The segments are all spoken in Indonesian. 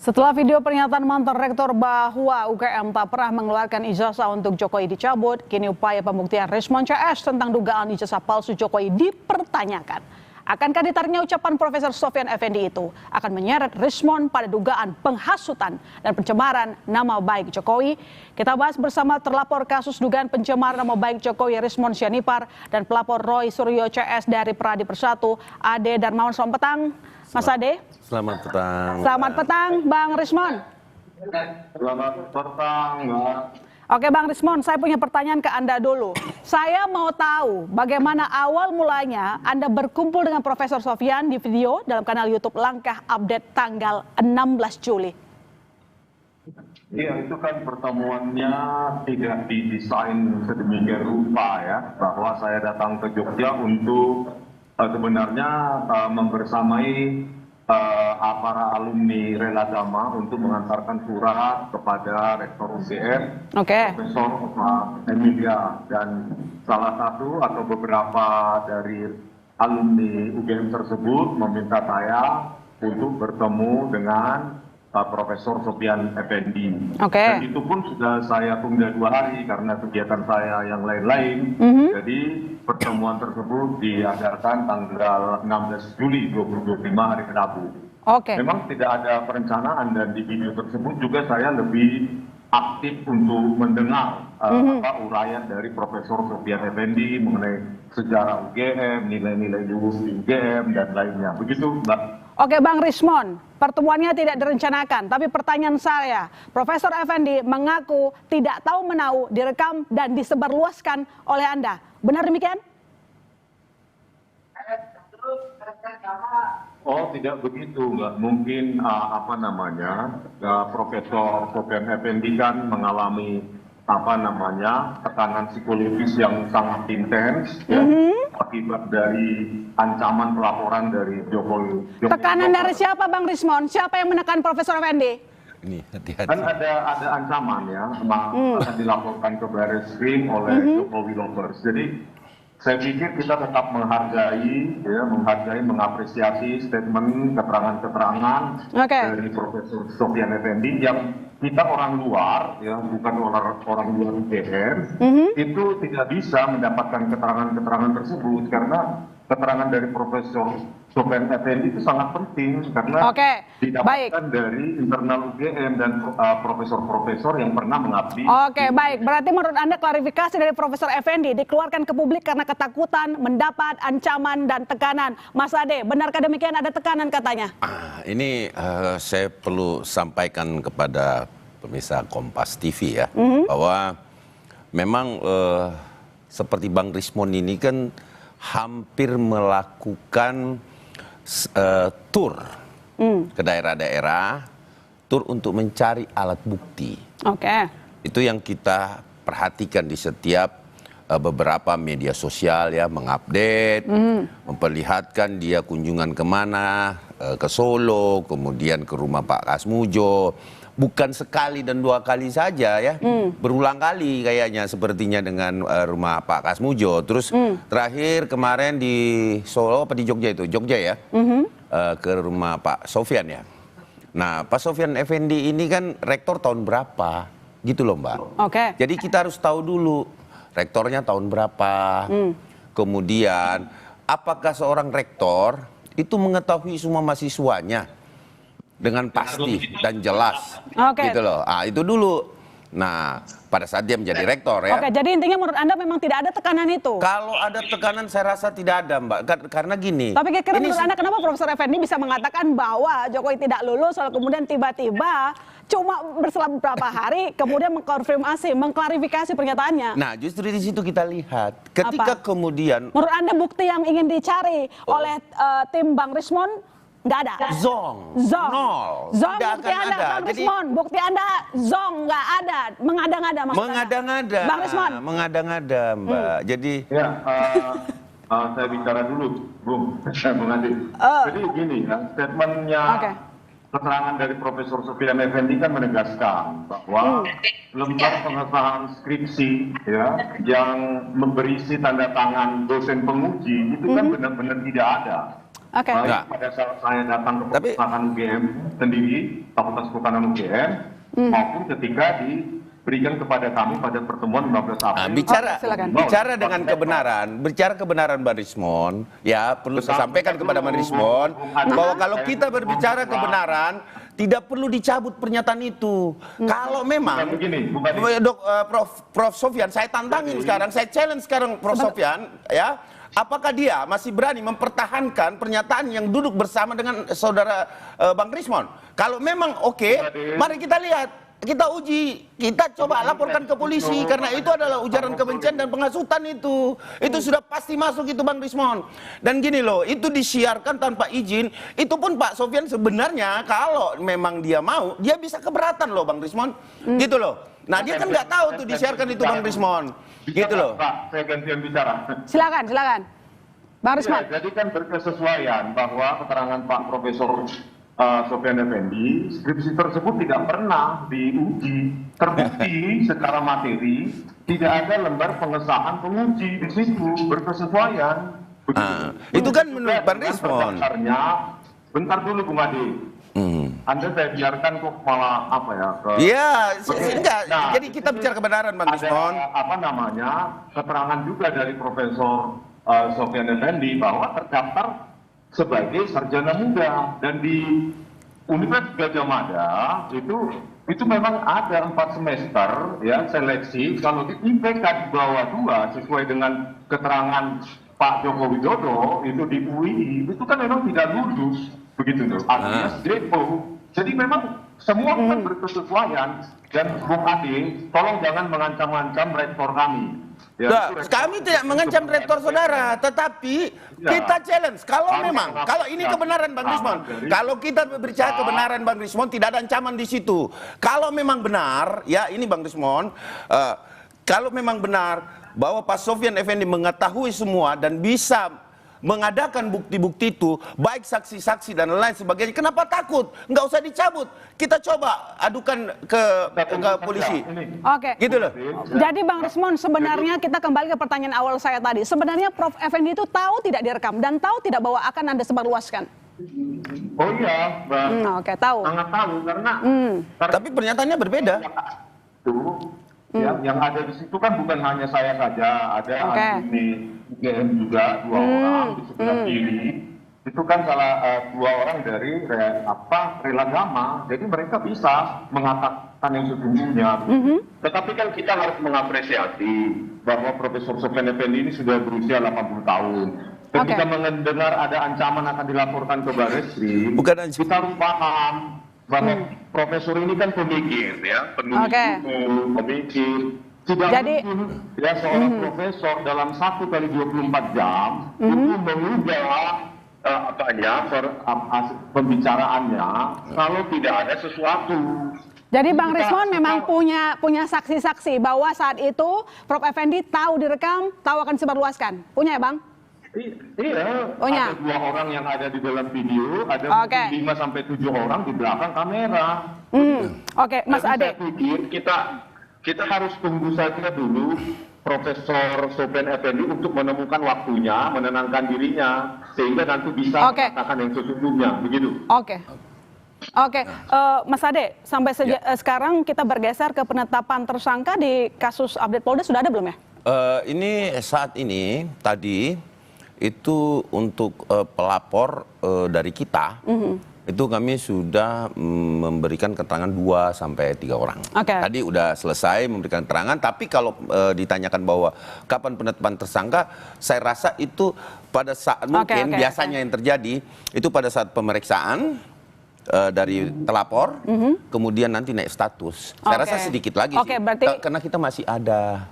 Setelah video pernyataan mantan rektor bahwa UGM tak pernah mengeluarkan ijazah untuk Jokowi dicabut, kini upaya pembuktian Rismon CS tentang dugaan ijazah palsu Jokowi dipertanyakan. Akankah ditariknya ucapan Profesor Sofyan Effendi itu akan menyeret Rismon pada dugaan penghasutan dan pencemaran nama baik Jokowi? Kita bahas bersama terlapor kasus dugaan pencemaran nama baik Jokowi Rismon Sianipar dan pelapor Roy Suryo CS dari Pradi Persatu, Ade Darmawan. Selamat petang, Mas Ade. Selamat petang. Selamat petang, Bang Rismon. Selamat petang, Mbak. Oke Bang Rismon, saya punya pertanyaan ke Anda dulu. Saya mau tahu bagaimana awal mulanya Anda berkumpul dengan Profesor Sofyan di video dalam kanal YouTube Langkah Update tanggal 16 Juli. Iya, itu kan pertemuannya tidak didesain sedemikian rupa ya, bahwa saya datang ke Jogja untuk sebenarnya membersamai para alumni Reladama untuk mengantarkan surat kepada Rektor UGM, Profesor Emilia, dan salah satu atau beberapa dari alumni UGM tersebut meminta saya untuk bertemu dengan Profesor Sofyan Effendi. Dan itu pun sudah saya tunda 2 hari karena kegiatan saya yang lain-lain. Jadi pertemuan tersebut diadakan tanggal 16 Juli 2025 hari Rabu. Memang tidak ada perencanaan, dan di video tersebut juga saya lebih aktif untuk mendengar uraian dari Profesor Sofyan Effendi mengenai sejarah UGM, nilai-nilai di UGM, dan lainnya. Begitu, Mbak. Oke Bang Rismon, pertemuannya tidak direncanakan, tapi pertanyaan saya, Profesor Effendi mengaku tidak tahu menau, direkam dan disebarluaskan oleh Anda. Benar demikian? Oh, tidak begitu, Mbak. Mungkin Profesor Sofyan Effendi kan mengalami tekanan psikologis yang sangat intens akibat dari ancaman pelaporan dari Jokowi. Tekanan dari siapa, Bang Rismon? Siapa yang menekan Profesor Effendi? Ini hati-hati. Kan ada ancaman ya, akan dilaporkan ke Barreskrim oleh Jokowi Lovers. Jadi saya pikir kita tetap menghargai, mengapresiasi statement, keterangan-keterangan dari Profesor Sofyan Effendi yang kita orang luar, ya bukan orang luar UGM, itu tidak bisa mendapatkan keterangan-keterangan tersebut karena keterangan dari Profesor Sofyan Effendi itu sangat penting karena didapatkan dari internal UGM dan profesor-profesor yang pernah mengabdi. Baik. Berarti menurut Anda klarifikasi dari Profesor Effendi dikeluarkan ke publik karena ketakutan mendapat ancaman dan tekanan. Mas Ade, benarkah demikian, ada tekanan katanya? Ini saya perlu sampaikan kepada pemirsa Kompas TV ya, bahwa memang seperti Bang Rismon ini kan hampir melakukan tur ke daerah-daerah, tur untuk mencari alat bukti. Itu yang kita perhatikan di setiap beberapa media sosial ya, mengupdate, memperlihatkan dia kunjungan kemana, ke Solo, kemudian ke rumah Pak Kasmujo. Bukan sekali dan 2 kali saja ya, berulang kali kayaknya sepertinya dengan rumah Pak Kasmujo. Terus terakhir kemarin di Solo apa di Jogja itu? Jogja ya, ke rumah Pak Sofyan ya. Nah Pak Sofyan Effendi ini kan rektor tahun berapa gitu loh Mbak. Jadi kita harus tahu dulu rektornya tahun berapa. Kemudian apakah seorang rektor itu mengetahui semua mahasiswanya dengan pasti dan jelas, gitu loh. Itu dulu. Nah, pada saat dia menjadi rektor ya. Jadi intinya menurut Anda memang tidak ada tekanan itu? Kalau ada tekanan saya rasa tidak ada, Mbak. Karena gini. Tapi kira-kira menurut Anda kenapa Profesor Effendi bisa mengatakan bahwa Jokowi tidak lulus, lalu kemudian tiba-tiba cuma berselang beberapa hari kemudian mengkonfirmasi, mengklarifikasi pernyataannya? Nah, justru di situ kita lihat. Ketika kemudian. Menurut Anda bukti yang ingin dicari oleh tim Bang Rismon nggak ada? Zong. Nol. Bukti Anda, Bang Rismon. Bukti Anda zong, nggak ada. Mengada-ngada, Mas. Mengada-ngada. Bang Rismon. Mengada-ngada, Mbak. Jadi. Ya, saya bicara dulu, Bung. Bung Adi. Jadi gini, statementnya keterangan dari Profesor Sofyan Effendi kan menegaskan bahwa lembar pengesahan skripsi ya yang berisi tanda tangan dosen penguji itu kan benar-benar tidak ada. Oke. Baik Enggak. pada saat saya datang ke Tapi- perpustakaan UGM sendiri, Fakultas Kehutanan UGM, maupun ketika diberikan kepada kami pada pertemuan 15 April. Nah, bicara Oke, silakan. bicara dengan kebenaran Bang Rismon, ya perlu saya sampaikan kepada Bang Rismon bahwa kalau kita berbicara kebenaran tidak perlu dicabut pernyataan itu. Kalau memang Prof Sofyan, saya tantangin sekarang, saya challenge sekarang Prof Sofyan, ya. Apakah dia masih berani mempertahankan pernyataan yang duduk bersama dengan saudara Bang Rismon? Kalau memang oke, mari kita lihat. Kita uji, kita coba laporkan ke polisi karena itu adalah ujaran kebencian dan penghasutan itu. Itu sudah pasti masuk itu Bang Rismon. Dan gini loh, itu disiarkan tanpa izin. Itu pun Pak Sofyan sebenarnya kalau memang dia mau, dia bisa keberatan loh Bang Rismon. Gitu loh. Nah, dia kan nggak tahu tuh disiarkan itu Bang Rismon. Gitu loh. Pak, saya gantian bicara. Silakan. Bang Rismon. Ya, jadi kan berkesesuaian bahwa keterangan Pak Profesor Sofyan Effendi, skripsi tersebut tidak pernah diuji, terbukti secara materi, tidak ada lembar pengesahan penguji di situ, berkesesuaian. Itu kan menurut Bang Rismon. Bentar dulu Bung Adi. Anda saya biarkan kok malah apa ya? Iya, enggak. Nah, Jadi kita bicara kebenaran Bang Rismon. ada apa namanya keterangan juga dari Profesor Sofyan Effendi bahwa terdaftar sebagai sarjana muda dan di Universitas Gadjah Mada itu memang ada 4 semester ya seleksi. Kalau di IPK di bawah 2 sesuai dengan keterangan Pak Joko Widodo itu di UI itu kan memang tidak lulus begitu tuh. Artinya depo. Jadi memang semua kan berkesesuaian dan Bung Adi tolong jangan mengancam-ancam rektor kami. Ya, Nah, kami tidak mengancam rektor saudara, tetapi kita challenge. Kalau memang, kalau ini kebenaran Bang Rismon, kalau kita berbicara kebenaran Bang Rismon, tidak ada ancaman di situ. Kalau memang benar, ya ini Bang Rismon, kalau memang benar bahwa Pak Sofyan Effendi mengetahui semua dan bisa mengadakan bukti-bukti itu, baik saksi-saksi dan lain sebagainya, kenapa takut? Nggak usah dicabut. Kita coba adukan ke polisi. Oke. Gitu loh. Jadi Bang Rismon, sebenarnya kita kembali ke pertanyaan awal saya tadi. Sebenarnya Prof Effendi itu tahu tidak direkam dan tahu tidak bahwa akan Anda sebarluaskan? Oh iya, Mbak. Oke, tahu. Sangat tahu karena Tapi pernyataannya berbeda. itu yang ada di situ kan bukan hanya saya saja, ada alumni UGM juga 2 orang di sebelah kiri. Itu kan salah 2 orang dari Relagama. Jadi mereka bisa mengatakan yang sesungguhnya. Tetapi kan kita harus mengapresiasi bahwa Profesor Sofyan Effendi ini sudah berusia 80 tahun. Ketika mendengar ada ancaman akan dilaporkan ke Barreskrim, kita harus paham bahwa profesor ini kan pemikir ya, penulis buku, pemikir. Tidak mungkin ya seorang profesor dalam 1 kali 24 jam itu mengubah pembicaraannya kalau tidak ada sesuatu. Jadi Bang Rismon memang punya saksi-saksi bahwa saat itu Prof Effendi tahu direkam, tahu akan disebarluaskan. Punya ya Bang? Iya, ada 2 orang yang ada di dalam video, ada 5-7 orang di belakang kamera. Oke, Mas Ade. Saya pikir kita harus tunggu saja dulu Profesor Sofyan Effendi untuk menemukan waktunya, menenangkan dirinya, sehingga nanti bisa mengatakan yang sesungguhnya, begitu. Oke, Mas Ade, sampai sekarang kita bergeser ke penetapan tersangka di kasus update Polda sudah ada belum ya? Ini saat ini tadi itu untuk pelapor dari kita, itu kami sudah memberikan keterangan 2 sampai 3 orang. Tadi udah selesai memberikan keterangan, tapi kalau ditanyakan bahwa kapan penetapan tersangka, saya rasa itu pada saat mungkin biasanya yang terjadi itu pada saat pemeriksaan dari telapor, kemudian nanti naik status. Saya rasa sedikit lagi sih, karena kita masih ada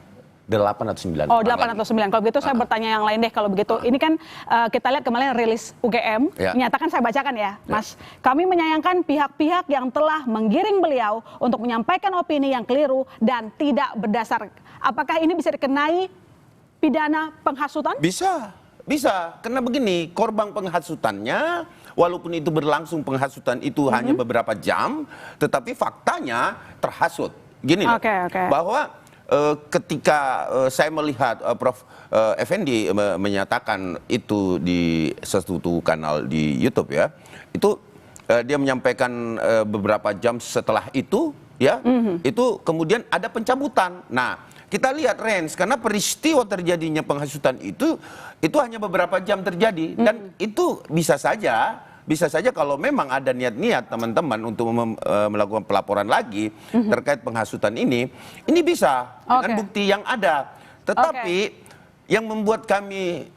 8 atau 9. Oh, 8 atau 9. Kalau begitu saya bertanya yang lain deh kalau begitu. Ini kan kita lihat kemarin rilis UGM, menyatakan, saya bacakan ya, Mas. Kami menyayangkan pihak-pihak yang telah menggiring beliau untuk menyampaikan opini yang keliru dan tidak berdasar. Apakah ini bisa dikenai pidana penghasutan? Bisa. Karena begini, korban penghasutannya, walaupun itu berlangsung penghasutan itu hanya beberapa jam, tetapi faktanya terhasut. Gini loh, bahwa ketika saya melihat Prof. Effendi menyatakan itu di sesuatu kanal di YouTube ya, itu dia menyampaikan beberapa jam setelah itu ya, itu kemudian ada pencabutan. Nah, kita lihat Rens, karena peristiwa terjadinya penghasutan itu hanya beberapa jam terjadi dan itu bisa saja kalau memang ada niat-niat teman-teman untuk melakukan pelaporan lagi terkait penghasutan ini bisa dengan bukti yang ada. Tetapi yang membuat kami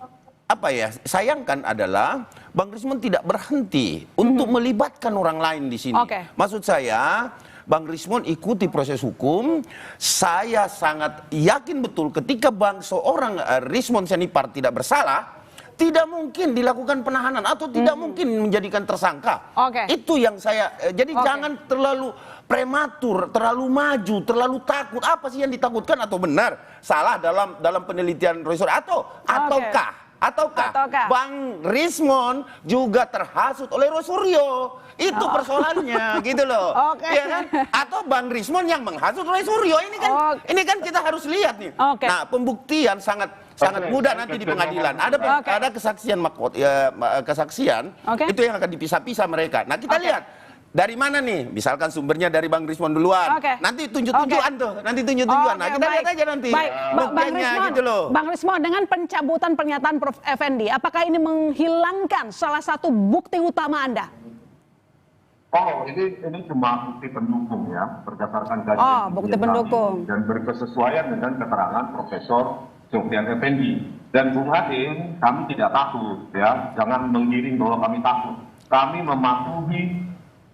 sayangkan adalah Bang Rismon tidak berhenti untuk melibatkan orang lain di sini. Maksud saya, Bang Rismon ikuti proses hukum. Saya sangat yakin betul ketika seorang Rismon Senipar tidak bersalah, tidak mungkin dilakukan penahanan atau tidak mungkin menjadikan tersangka. Itu yang saya, jadi jangan terlalu prematur, terlalu maju, terlalu takut. Apa sih yang ditakutkan atau benar salah dalam penelitian Roy Suryo ataukah Bang Rismon juga terhasut oleh Roy Suryo? Itu persoalannya gitu loh. Ya kan? Atau Bang Rismon yang menghasut Roy Suryo, ini kan kita harus lihat nih. Nah, pembuktian sangat mudah nanti di pengadilan. Ada kesaksian kesaksian itu yang akan dipisah-pisah mereka. Nah, kita lihat dari mana nih? Misalkan sumbernya dari Bang Rismon duluan. Nanti tunjuk-tunjukan tuh. Nah, kita lihat aja nanti. Buktinya gitu loh. Bang Rismon, dengan pencabutan pernyataan Prof. Effendi, apakah ini menghilangkan salah satu bukti utama Anda? Oh, ini cuma bukti pendukung ya, berdasarkan kajian bukti pendukung dan berkesesuaian dengan keterangan Profesor Sofyan Effendi. Dan Bung Adin, kami tidak takut ya, jangan mengiring bahwa kami takut. Kami mematuhi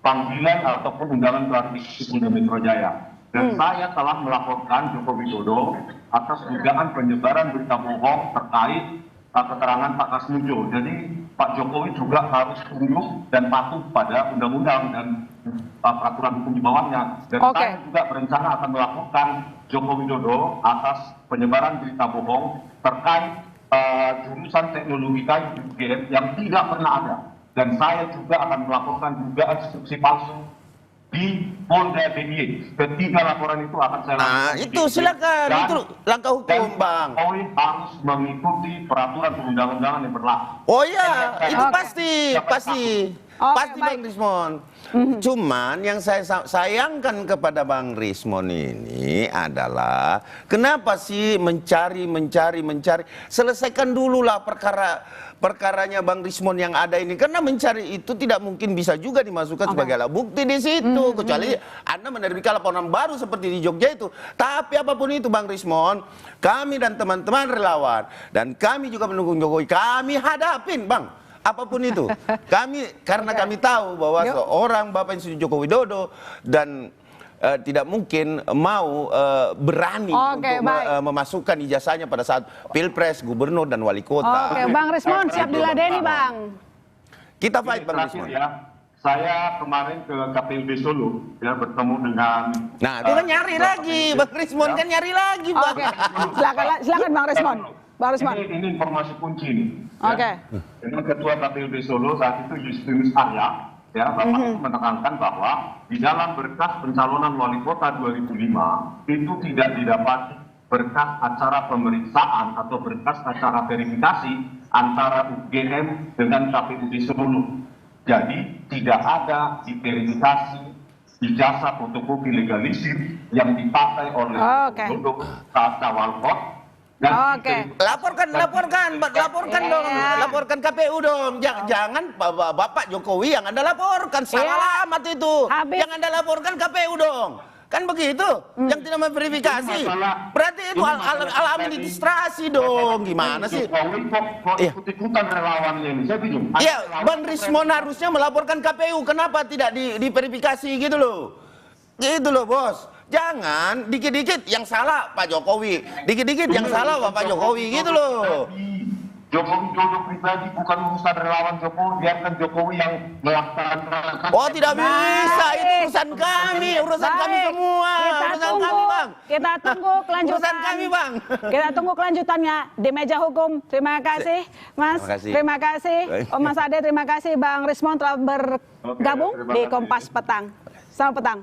panggilan ataupun undangan klarifikasi Polda Metro Jaya. Dan saya telah melaporkan Joko Widodo atas dugaan penyebaran berita bohong terkait keterangan Pak Kasmujo. Jadi Pak Jokowi juga harus tunduk dan patuh pada undang-undang dan peraturan hukum di bawahnya. Dan saya juga berencana akan melaporkan Joko Widodo atas penyebaran berita bohong terkait jurusan teknologi kayu UGM yang tidak pernah ada. Dan saya juga akan melaporkan dugaan instruksi palsu di Polda DIY. Ketiga laporan itu akan saya lakukan. Nah, itu silakan. Itu langkah hukum, Bang. Jokowi harus mengikuti peraturan perundang-undangan yang berlaku. Oh iya, itu pasti Bang Rismon. Cuman yang saya sayangkan kepada Bang Rismon ini adalah kenapa sih mencari. Selesaikan dulu lah perkaranya Bang Rismon yang ada ini, karena mencari itu tidak mungkin bisa juga dimasukkan sebagai alat bukti di situ, kecuali Anda menerbitkan laporan baru seperti di Jogja itu. Tapi apapun itu Bang Rismon, kami dan teman-teman relawan dan kami juga pendukung Jokowi, kami hadapin Bang. Apapun itu, karena kami tahu bahwa seorang Bapak Insinyur Joko Widodo dan tidak mungkin mau berani untuk memasukkan ijazahnya pada saat Pilpres, Gubernur dan Wali Kota. Bang Rismon siap diladeni, Bang. Kita fight, Bang Rismon. Ya, saya kemarin ke KPUD Solo ya, bertemu dengan. Nah, itu kan nyari lagi, Bang Rismon kan nyari lagi, Bang. Silakan Bang Rismon. Ini informasi kunci nih. Dengan Ketua KPUD Solo saat itu Justinus Arya, ya, Bapak itu menekankan bahwa di dalam berkas pencalonan wali kota 2005 itu tidak didapati berkas acara pemeriksaan atau berkas acara verifikasi antara UGM dengan KPUD Solo. Jadi tidak ada diverifikasi ijazah fotokopi legalisir yang dipakai oleh saat awal kos. Laporkan KPU dong. Jangan Bapak Jokowi yang Anda laporkan, salah alamat itu. Yang Anda laporkan KPU dong. Kan begitu, yang tidak memverifikasi. Berarti itu alam administrasi dong. Gimana sih? Ikut-ikutan relawannya ini, saya bingung. Iya, Bang Rismon harusnya melaporkan KPU. Kenapa tidak diverifikasi gitu loh? Gitu loh, Bos. Jangan dikit-dikit yang salah Pak Jokowi, dikit-dikit yang salah Bapak Jokowi gitu loh. Jokowi pribadi bukan urusan relawan Jokowi, biarkan Jokowi yang melaksanakan. Oh, tidak bisa, itu urusan kami semua. Urusan kami, Bang. Kita tunggu kelanjutan. Urusan kami, Bang. Kita tunggu kelanjutannya di meja hukum. Terima kasih, Mas. Terima kasih, Mas Ade. Terima kasih, Bang Rismon telah bergabung di Kompas Petang. Selamat petang.